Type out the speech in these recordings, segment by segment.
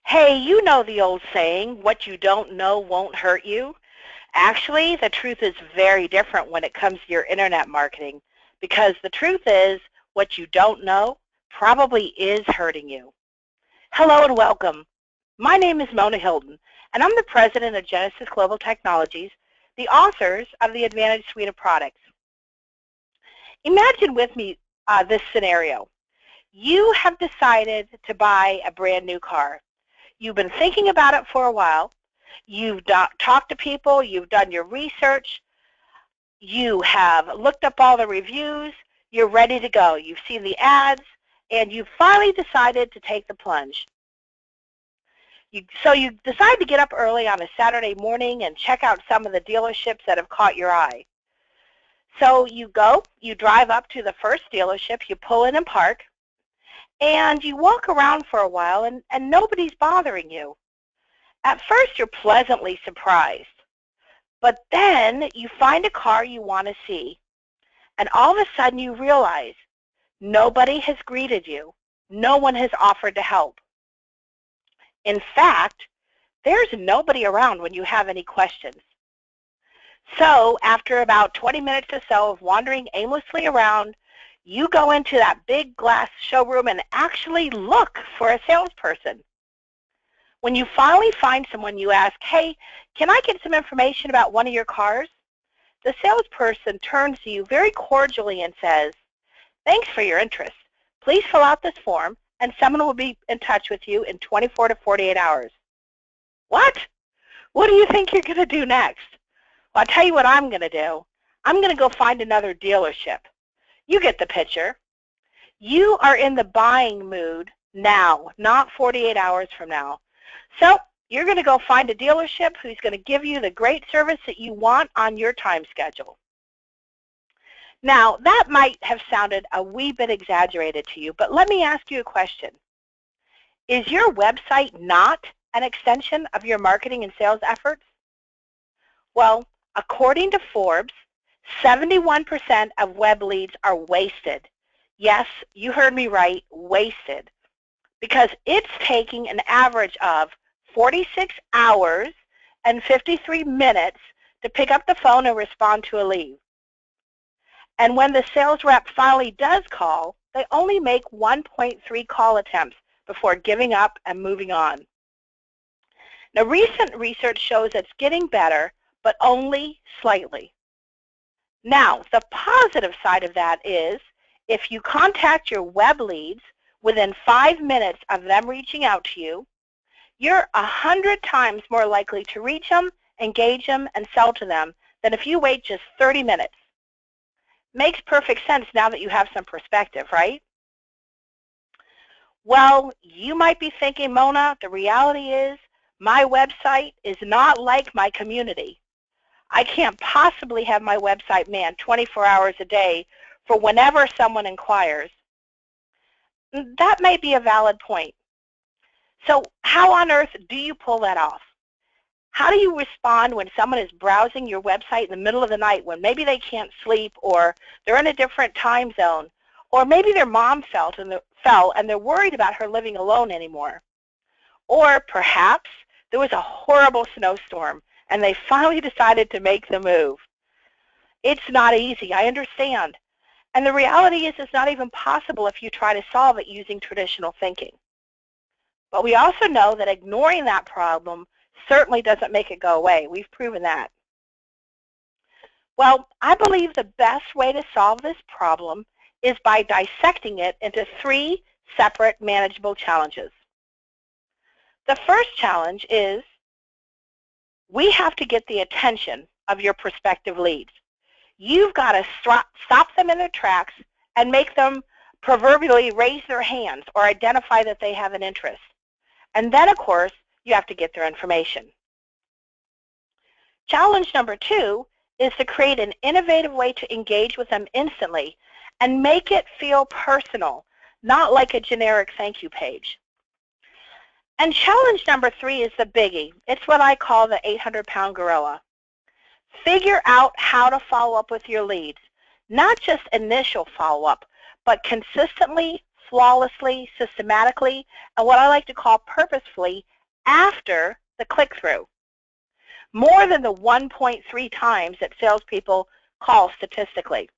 Hey, you know the old saying, what you don't know won't hurt you. Actually, the truth is very different when it comes to your internet marketing, because the truth is what you don't know probably is hurting you. Hello and welcome. My name is Mona Hilton, and I'm the president of Genesis Global Technologies, the authors of the Advantage Suite of products. Imagine with me this scenario. You have decided to buy a brand new car. You've been thinking about it for a while. You've talked to people. You've done your research. You have looked up all the reviews. You're ready to go. You've seen the ads, and you've finally decided to take the plunge. So you decide to get up early on a Saturday morning and check out some of the dealerships that have caught your eye. So you go, you drive up to the first dealership, you pull in and park, and you walk around for a while, and nobody's bothering you. At first, you're pleasantly surprised, but then you find a car you want to see, and all of a sudden you realize nobody has greeted you. No one has offered to help. In fact, there's nobody around when you have any questions. So after about 20 minutes or so of wandering aimlessly around, you go into that big glass showroom and actually look for a salesperson. When you finally find someone, you ask, hey, can I get some information about one of your cars? The salesperson turns to you very cordially and says, thanks for your interest. Please fill out this form, and someone will be in touch with you in 24 to 48 hours. What? What do you think you're going to do next? Well, I'll tell you what I'm going to do. I'm going to go find another dealership. You get the picture. You are in the buying mood now, not 48 hours from now. So you're going to go find a dealership who's going to give you the great service that you want on your time schedule. Now, that might have sounded a wee bit exaggerated to you, but let me ask you a question. Is your website not an extension of your marketing and sales efforts? Well, according to Forbes, 71% of web leads are wasted. Yes, you heard me right, wasted. Because it's taking an average of 46 hours and 53 minutes to pick up the phone and respond to a lead. And when the sales rep finally does call, they only make 1.3 call attempts before giving up and moving on. Now, recent research shows it's getting better, but only slightly. Now, the positive side of that is if you contact your web leads within 5 minutes of them reaching out to you, you're 100 times more likely to reach them, engage them, and sell to them than if you wait just 30 minutes. Makes perfect sense now that you have some perspective, right? Well, you might be thinking, Mona, the reality is my website is not like my community. I can't possibly have my website manned 24 hours a day for whenever someone inquires. That may be a valid point. So how on earth do you pull that off? How do you respond when someone is browsing your website in the middle of the night when maybe they can't sleep, or they're in a different time zone, or maybe their mom fell and they're worried about her living alone anymore? Or perhaps there was a horrible snowstorm and they finally decided to make the move. It's not easy, I understand. And the reality is it's not even possible if you try to solve it using traditional thinking. But we also know that ignoring that problem certainly doesn't make it go away. We've proven that. Well, I believe the best way to solve this problem is by dissecting it into 3 separate manageable challenges. The first challenge is we have to get the attention of your prospective leads. You've got to stop them in their tracks and make them proverbially raise their hands or identify that they have an interest. And then, of course, you have to get their information. Challenge number 2 is to create an innovative way to engage with them instantly and make it feel personal, not like a generic thank you page. And challenge number 3 is the biggie. It's what I call the 800-pound gorilla. Figure out how to follow up with your leads, not just initial follow-up, but consistently flawlessly, systematically, and what I like to call purposefully after the click-through, more than the 1.3 times that salespeople call statistically.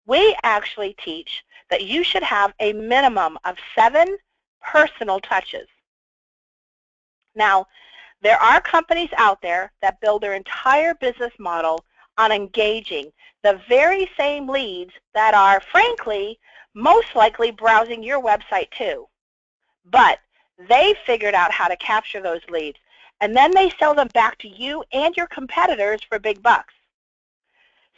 We actually teach that you should have a minimum of 7 personal touches. Now, there are companies out there that build their entire business model on engaging the very same leads that are, frankly, most likely browsing your website too. But they figured out how to capture those leads, and then they sell them back to you and your competitors for big bucks.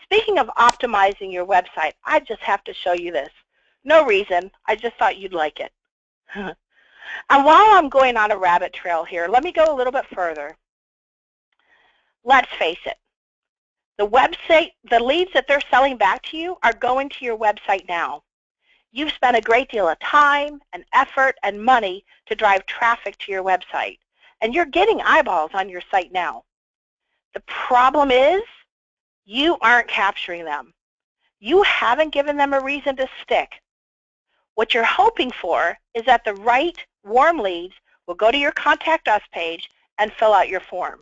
Speaking of optimizing your website, I just have to show you this. No reason, I just thought you'd like it. And while I'm going on a rabbit trail here, let me go a little bit further. Let's face it, the leads that they're selling back to you are going to your website now. You've spent a great deal of time and effort and money to drive traffic to your website, and you're getting eyeballs on your site now. The problem is you aren't capturing them. You haven't given them a reason to stick. What you're hoping for is that the right warm leads will go to your Contact Us page and fill out your form.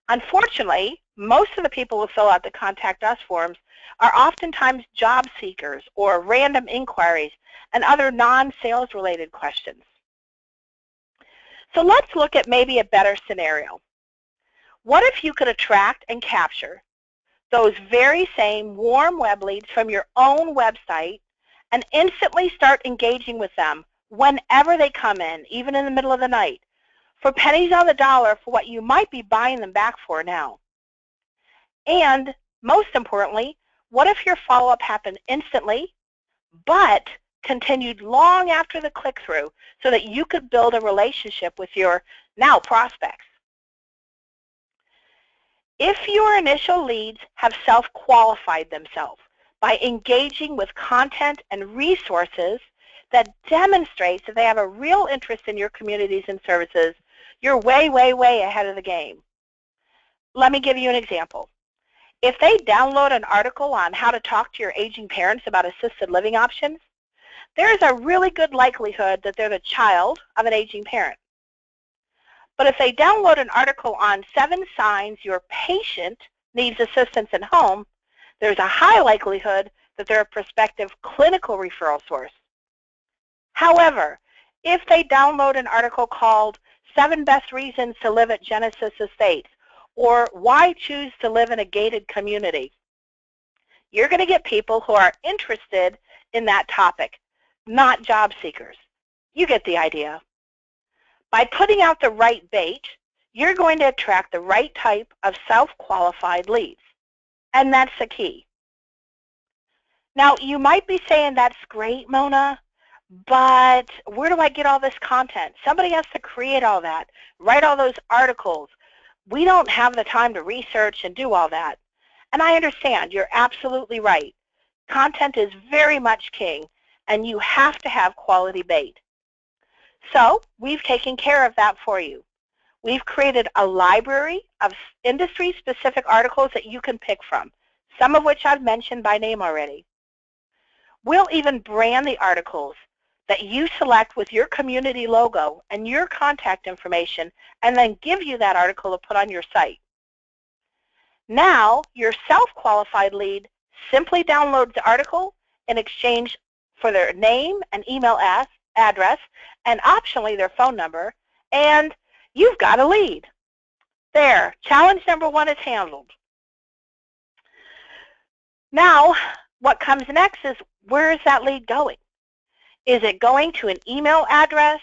Unfortunately, most of the people who fill out the Contact Us forms are oftentimes job seekers or random inquiries and other non-sales related questions. So let's look at maybe a better scenario. What if you could attract and capture those very same warm web leads from your own website and instantly start engaging with them whenever they come in, even in the middle of the night, for pennies on the dollar for what you might be buying them back for now? And most importantly, what if your follow-up happened instantly, but continued long after the click-through so that you could build a relationship with your now prospects? If your initial leads have self-qualified themselves by engaging with content and resources that demonstrates that they have a real interest in your communities and services, you're way, way, way ahead of the game. Let me give you an example. If they download an article on how to talk to your aging parents about assisted living options, there's a really good likelihood that they're the child of an aging parent. But if they download an article on 7 signs your patient needs assistance at home, there's a high likelihood that they're a prospective clinical referral source. However, if they download an article called 7 Best Reasons to Live at Genesis Estates or Why Choose to Live in a Gated Community, you're going to get people who are interested in that topic, not job seekers. You get the idea. By putting out the right bait, you're going to attract the right type of self-qualified leads, and that's the key. Now, you might be saying, that's great, Mona, but where do I get all this content? Somebody has to create all that, write all those articles. We don't have the time to research and do all that. And I understand, you're absolutely right. Content is very much king, and you have to have quality bait. So we've taken care of that for you. We've created a library of industry-specific articles that you can pick from, some of which I've mentioned by name already. We'll even brand the articles that you select with your community logo and your contact information, and then give you that article to put on your site. Now, your self-qualified lead simply downloads the article in exchange for their name and email address, and optionally their phone number, and you've got a lead. There, challenge number 1 is handled. Now, what comes next is, where is that lead going? Is it going to an email address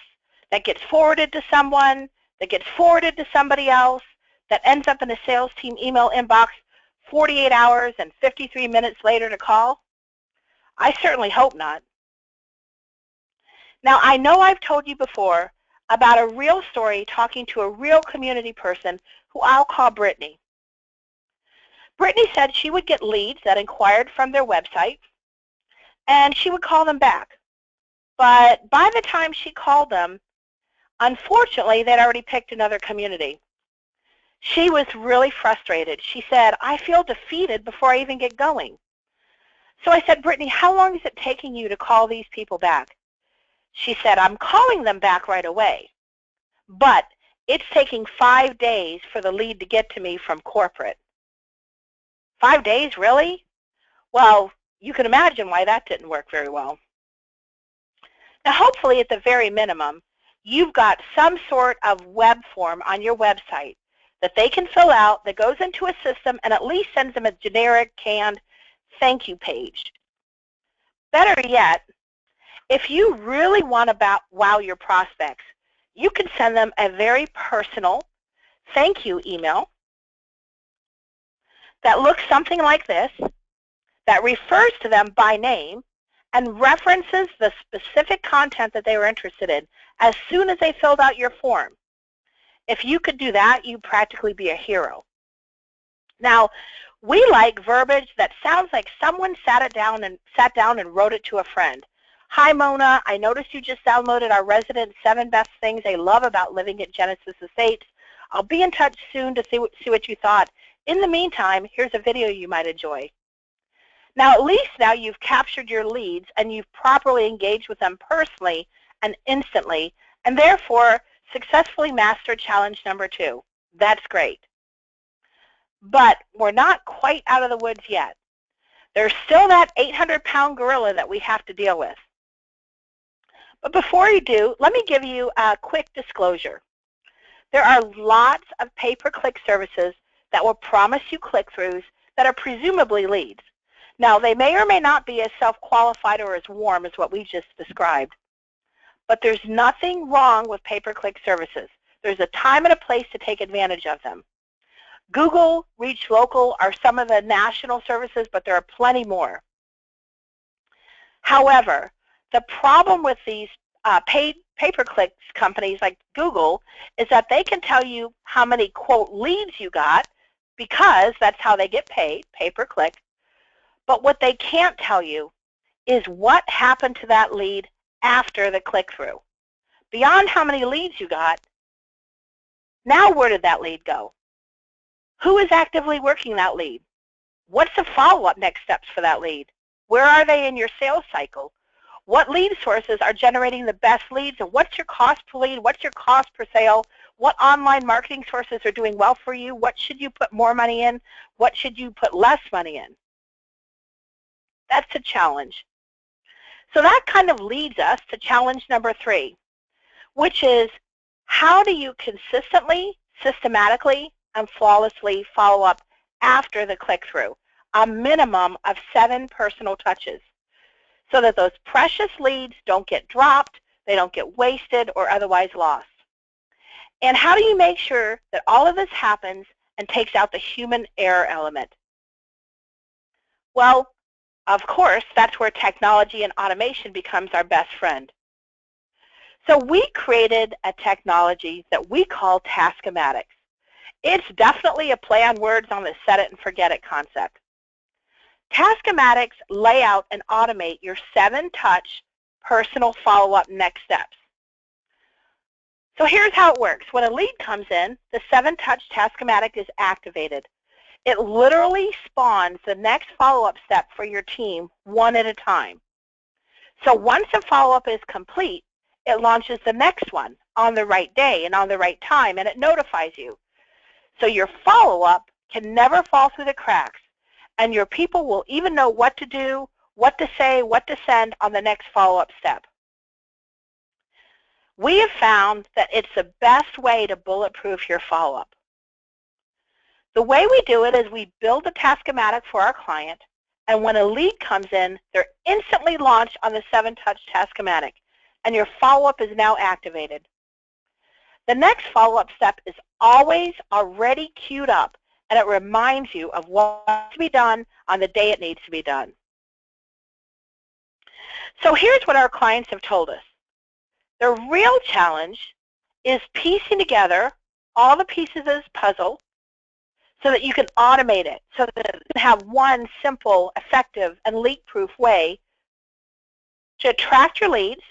that gets forwarded to someone, that gets forwarded to somebody else, that ends up in a sales team email inbox 48 hours and 53 minutes later to call? I certainly hope not. Now, I know I've told you before about a real story talking to a real community person who I'll call Brittany. Brittany said she would get leads that inquired from their website, and she would call them back. But by the time she called them, unfortunately, they'd already picked another community. She was really frustrated. She said, I feel defeated before I even get going. So I said, Brittany, how long is it taking you to call these people back? She said, I'm calling them back right away, but it's taking 5 days for the lead to get to me from corporate. 5 days, really? Well, you can imagine why that didn't work very well. Now, hopefully, at the very minimum, you've got some sort of web form on your website that they can fill out that goes into a system and at least sends them a generic, canned thank you page. Better yet, if you really want to wow your prospects, you can send them a very personal thank you email that looks something like this, that refers to them by name and references the specific content that they were interested in as soon as they filled out your form. If you could do that, you'd practically be a hero. Now, we like verbiage that sounds like someone sat down and wrote it to a friend. Hi, Mona. I noticed you just downloaded our resident 7 best things they love about living at Genesis Estates. I'll be in touch soon to see what you thought. In the meantime, here's a video you might enjoy. Now, at least now you've captured your leads and you've properly engaged with them personally and instantly, and therefore successfully mastered challenge number 2. That's great. But we're not quite out of the woods yet. There's still that 800-pound gorilla that we have to deal with. But before you do, let me give you a quick disclosure. There are lots of pay-per-click services that will promise you click-throughs that are presumably leads. Now, they may or may not be as self-qualified or as warm as what we just described. But there's nothing wrong with pay-per-click services. There's a time and a place to take advantage of them. Google, Reach Local are some of the national services, but there are plenty more. However, the problem with these pay-per-click companies like Google is that they can tell you how many, quote, leads you got, because that's how they get paid, pay-per-click. But what they can't tell you is what happened to that lead after the click-through. Beyond how many leads you got, now where did that lead go? Who is actively working that lead? What's the follow-up next steps for that lead? Where are they in your sales cycle? What lead sources are generating the best leads, and what's your cost per lead? What's your cost per sale? What online marketing sources are doing well for you? What should you put more money in? What should you put less money in? That's a challenge. So that kind of leads us to challenge number 3, which is how do you consistently, systematically, and flawlessly follow up after the click-through, a minimum of 7 personal touches, so that those precious leads don't get dropped, they don't get wasted or otherwise lost. And how do you make sure that all of this happens and takes out the human error element? Well, of course, that's where technology and automation becomes our best friend. So we created a technology that we call Taskomatics. It's definitely a play on words on the set it and forget it concept. Taskomatics lay out and automate your 7-touch personal follow-up next steps. So here's how it works. When a lead comes in, the 7-touch Taskomatic is activated. It literally spawns the next follow-up step for your team one at a time. So once the follow-up is complete, it launches the next one on the right day and on the right time, and it notifies you. So your follow-up can never fall through the cracks, and your people will even know what to do, what to say, what to send on the next follow-up step. We have found that it's the best way to bulletproof your follow-up. The way we do it is we build the Taskomatic for our client, and when a lead comes in, they're instantly launched on the 7-touch Taskomatic, and your follow-up is now activated. The next follow-up step is always already queued up, and it reminds you of what needs to be done on the day it needs to be done. So here's what our clients have told us. The real challenge is piecing together all the pieces of this puzzle so that you can automate it, so that you can have one simple, effective, and leak-proof way to attract your leads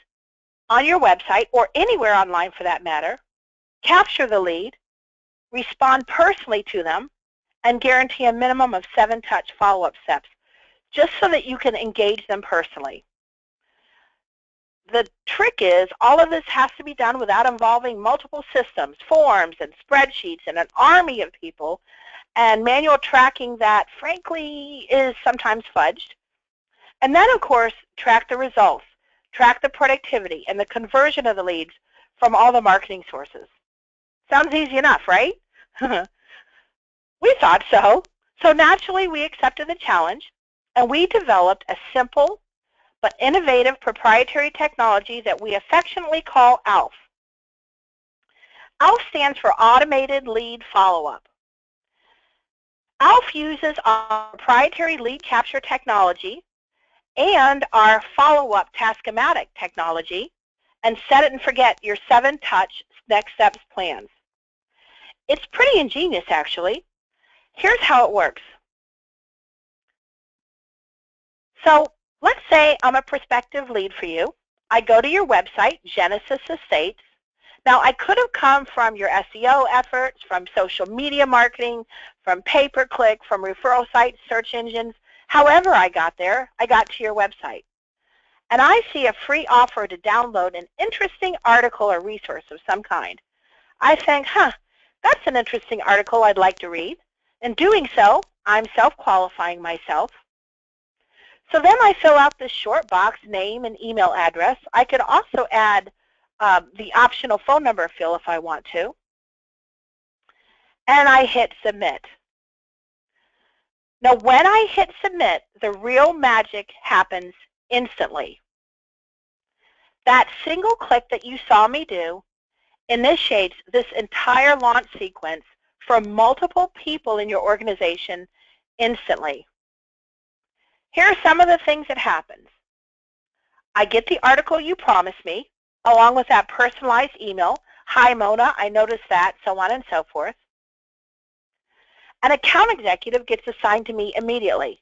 on your website or anywhere online for that matter, capture the lead, respond personally to them, and guarantee a minimum of 7-touch follow-up steps. just so that you can engage them personally. The trick is all of this has to be done without involving multiple systems, forms, and spreadsheets, and an army of people, and manual tracking that, frankly, is sometimes fudged. And then, of course, track the results, track the productivity, and the conversion of the leads from all the marketing sources. Sounds easy enough, right? We thought so. So naturally, we accepted the challenge, and we developed a simple but innovative proprietary technology that we affectionately call ALF. ALF stands for Automated Lead Follow-Up. ALF uses our proprietary lead capture technology and our follow-up Task-O-Matic technology and set it and forget your 7-touch next steps plans. It's pretty ingenious, actually. Here's how it works. So let's say I'm a prospective lead for you. I go to your website, Genesis Estates. Now, I could have come from your SEO efforts, from social media marketing, from Payperclick, from referral sites, search engines. However I got there, I got to your website. And I see a free offer to download an interesting article or resource of some kind. I think, that's an interesting article I'd like to read. In doing so, I'm self-qualifying myself. So then I fill out this short box, name and email address. I could also add the optional phone number field if I want to. And I hit submit. Now when I hit submit, the real magic happens instantly. That single click that you saw me do initiates this entire launch sequence for multiple people in your organization instantly. Here are some of the things that happens. I get the article you promised me, along with that personalized email. Hi, Mona, I noticed that, so on and so forth. An account executive gets assigned to me immediately.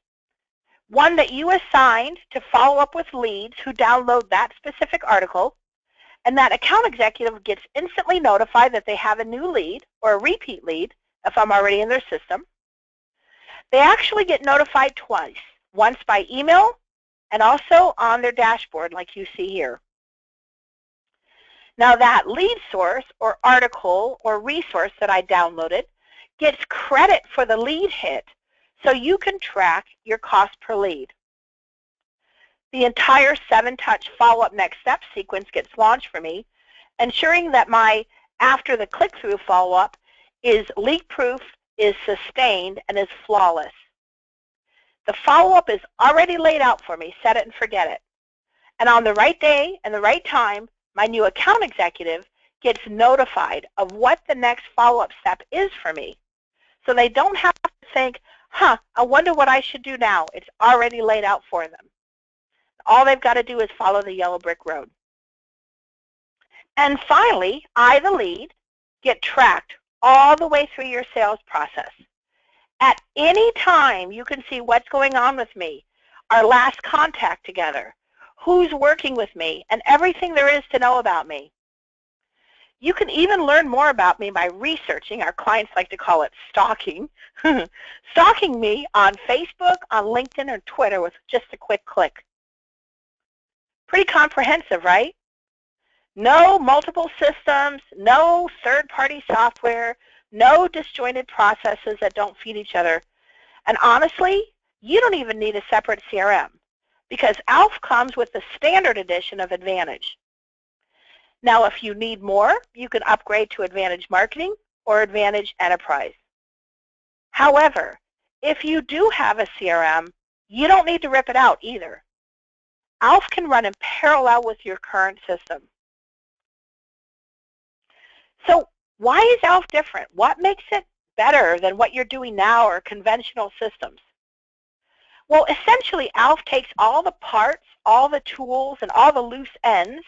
One that you assigned to follow up with leads who download that specific article, and that account executive gets instantly notified that they have a new lead or a repeat lead if I'm already in their system. They actually get notified twice, once by email and also on their dashboard like you see here. Now that lead source or article or resource that I downloaded gets credit for the lead hit so you can track your cost per lead. The entire 7-touch follow-up next step sequence gets launched for me, ensuring that my after the click-through follow-up is leak-proof, is sustained, and is flawless. The follow-up is already laid out for me, set it and forget it. And on the right day and the right time, my new account executive gets notified of what the next follow-up step is for me. So they don't have to think, I wonder what I should do now. It's already laid out for them. All they've got to do is follow the yellow brick road. And finally, I, the lead, get tracked all the way through your sales process. At any time, you can see what's going on with me, our last contact together, who's working with me, and everything there is to know about me. You can even learn more about me by researching. Our clients like to call it stalking. Stalking me on Facebook, on LinkedIn, or Twitter with just a quick click. Pretty comprehensive, right? No multiple systems, no third-party software, no disjointed processes that don't feed each other. And honestly, you don't even need a separate CRM because ALF comes with the standard edition of Advantage. Now, if you need more, you can upgrade to Advantage Marketing or Advantage Enterprise. However, if you do have a CRM, you don't need to rip it out either. ALF can run in parallel with your current system. So why is ALF different? What makes it better than what you're doing now or conventional systems? Well, essentially, ALF takes all the parts, all the tools, and all the loose ends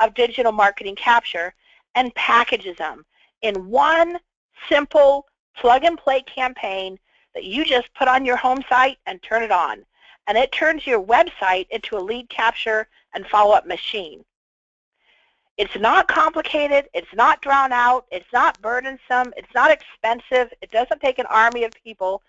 of digital marketing capture and packages them in one simple plug-and-play campaign that you just put on your home site and turn it on. And it turns your website into a lead capture and follow-up machine. It's not complicated, it's not drawn out, it's not burdensome, it's not expensive, it doesn't take an army of people.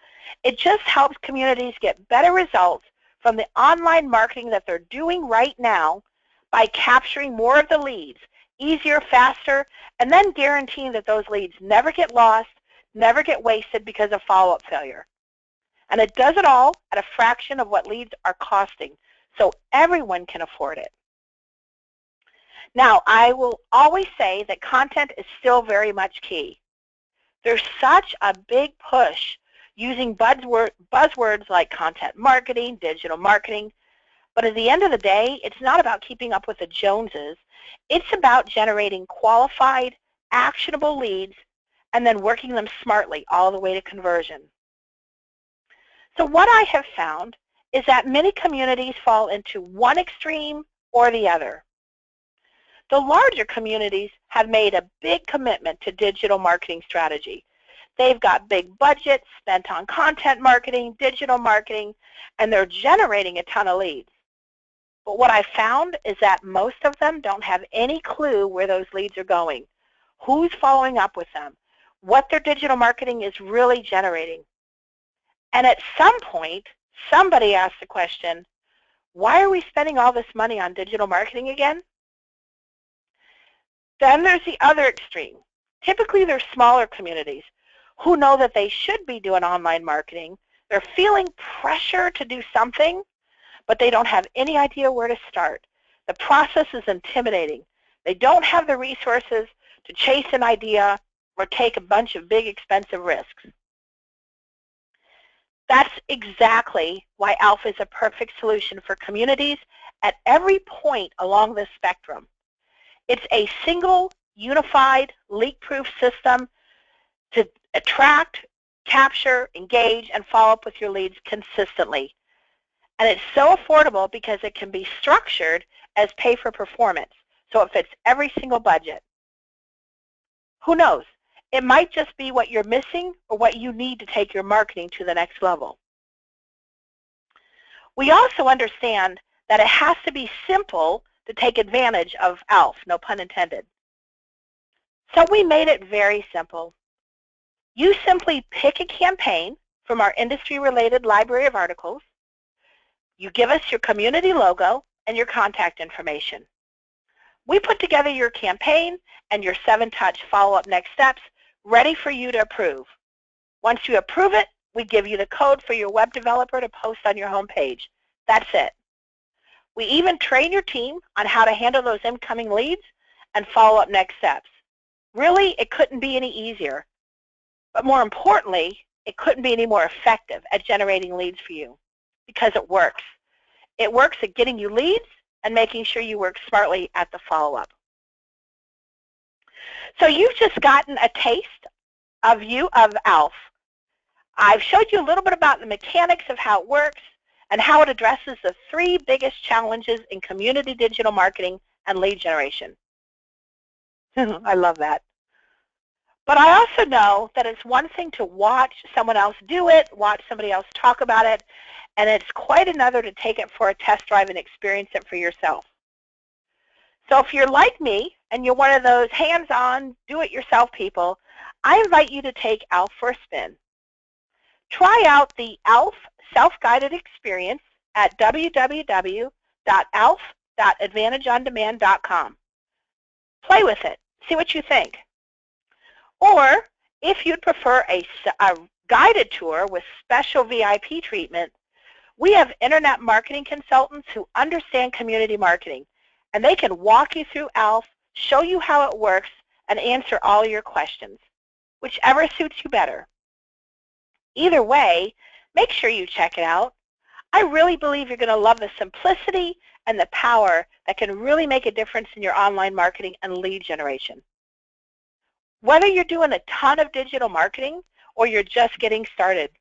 It just helps communities get better results from the online marketing that they're doing right now by capturing more of the leads, easier, faster, and then guaranteeing that those leads never get lost, never get wasted because of follow-up failure. And it does it all at a fraction of what leads are costing, so everyone can afford it. Now, I will always say that content is still very much key. There's such a big push using buzzwords like content marketing, digital marketing, but at the end of the day, it's not about keeping up with the Joneses. It's about generating qualified, actionable leads and then working them smartly all the way to conversion. So what I have found is that many communities fall into one extreme or the other. The larger communities have made a big commitment to digital marketing strategy. They've got big budgets spent on content marketing, digital marketing, and they're generating a ton of leads. But what I found is that most of them don't have any clue where those leads are going, who's following up with them, what their digital marketing is really generating. And at some point, somebody asked the question, why are we spending all this money on digital marketing again? Then there's the other extreme. Typically, they're smaller communities who know that they should be doing online marketing. They're feeling pressure to do something, but they don't have any idea where to start. The process is intimidating. They don't have the resources to chase an idea or take a bunch of big, expensive risks. That's exactly why ALF is a perfect solution for communities at every point along this spectrum. It's a single, unified, leak-proof system to attract, capture, engage, and follow up with your leads consistently. And it's so affordable because it can be structured as pay for performance, so it fits every single budget. Who knows? It might just be what you're missing or what you need to take your marketing to the next level. We also understand that it has to be simple to take advantage of ALF, no pun intended. So we made it very simple. You simply pick a campaign from our industry-related library of articles. You give us your community logo and your contact information. We put together your campaign and your 7-touch follow-up next steps ready for you to approve. Once you approve it, we give you the code for your web developer to post on your home page. That's it. We even train your team on how to handle those incoming leads and follow up next steps. Really, it couldn't be any easier. But more importantly, it couldn't be any more effective at generating leads for you because it works. It works at getting you leads and making sure you work smartly at the follow-up. So you've just gotten a taste of ALF. I've showed you a little bit about the mechanics of how it works and how it addresses the 3 biggest challenges in community digital marketing and lead generation. I love that. But I also know that it's one thing to watch someone else do it, watch somebody else talk about it, and it's quite another to take it for a test drive and experience it for yourself. So if you're like me and you're one of those hands-on, do-it-yourself people, I invite you to take ALF for a spin. Try out the ALF self-guided experience at www.alf.advantageondemand.com. Play with it. See what you think. Or if you'd prefer a guided tour with special VIP treatment, we have internet marketing consultants who understand community marketing, and they can walk you through ALF, show you how it works, and answer all your questions, whichever suits you better. Either way, make sure you check it out. I really believe you're going to love the simplicity and the power that can really make a difference in your online marketing and lead generation. Whether you're doing a ton of digital marketing or you're just getting started,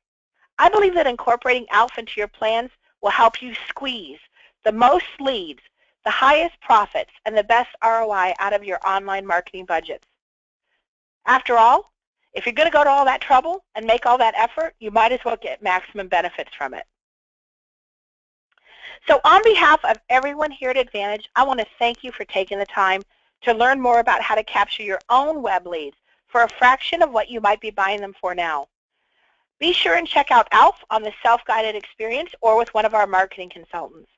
I believe that incorporating ALF into your plans will help you squeeze the most leads, the highest profits, and the best ROI out of your online marketing budgets. After all, if you're going to go to all that trouble and make all that effort, you might as well get maximum benefits from it. So on behalf of everyone here at Advantage, I want to thank you for taking the time to learn more about how to capture your own web leads for a fraction of what you might be buying them for now. Be sure and check out ALF on the self-guided experience or with one of our marketing consultants.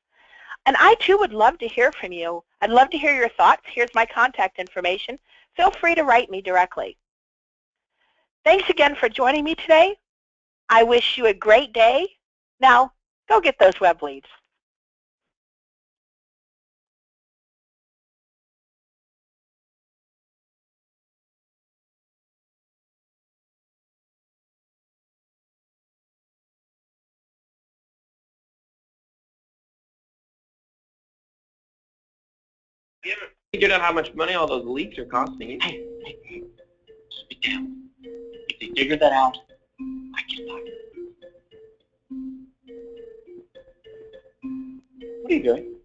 And I, too, would love to hear from you. I'd love to hear your thoughts. Here's my contact information. Feel free to write me directly. Thanks again for joining me today. I wish you a great day. Now, go get those web leads. You ever figured out how much money all those leaks are costing you? Hey, speak down. If they figure that out, I get fired. What are you doing?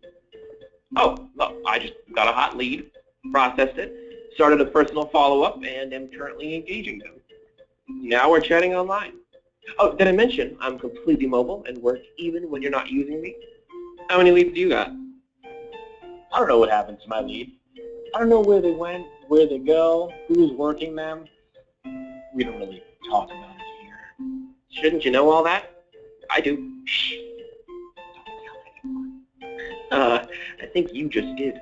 Oh, look, I just got a hot lead, processed it, started a personal follow-up, and am currently engaging them. Now we're chatting online. Oh, did I mention I'm completely mobile and work even when you're not using me? How many leads do you got? I don't know what happened to my lead. I don't know where they went, where they go, who's working them. We don't really talk about it here. Shouldn't you know all that? I do. Shh. Don't tell anyone. I think you just did.